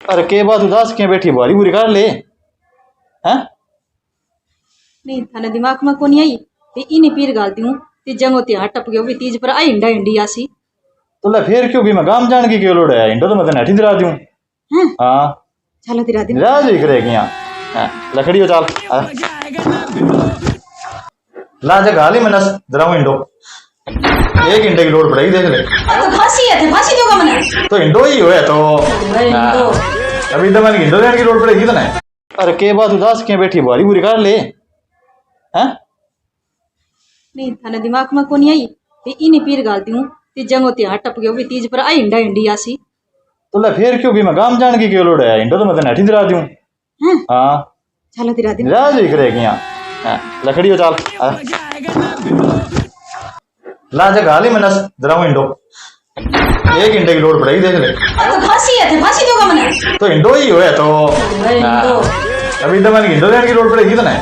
अरे के बात उदास क्या बैठी बारी बुरी कर ले हैं। नहीं थाने दिमाग में को नहीं आई ते इने पीर गालती हूँ ते जंगो त्यार टप गयो भी तीज पर आई इंडा इंडी आसी तो ले फिर क्यों भी मैं गाम जान की क्यों लोड़ है इंडो तो मैं नेठी दिला दूं। हैं हाँ चलो दिरा दिन राज ही करेगी यहाँ लकड़ी हो चाल ला जा गाली में नस जरा इंडो एक इंडे की लोड़ पड़ेगी देख ले। तो फांसी है थे फांसी दोगा मने तो इंडो ही हुए तो इंडो अभी तो मैंने इंडो लेने की लोड़ पड़ेगी तो ना। अरे के बात उदास क्या बैठी बारी बुरी कर ले हैं। नहीं थाने दिमाग में को नहीं आई ते इने पीर गालती हूँ ते जंगो त्यार टप गयो भी तीज पर आई इंडा इंडी आसी तो ले फिर क्यों भी मैं गाम जान की क्यों लोड़ है इंडो तो मैं नेठी दिला दूं। हैं हाँ चलो दिरा दिन राज ही करेगी यहाँ लकड़ी हो चाल ला जा गाली में नस जरा इंडो एक इंडे की लोड़ पड़ेगी देख ले। तो फांसी है थे फांसी दोगा मने तो इंडो ही हुए तो इंडो अभी तो मैंने इंडो लेने की लोड़ पड़ेगी तो ना।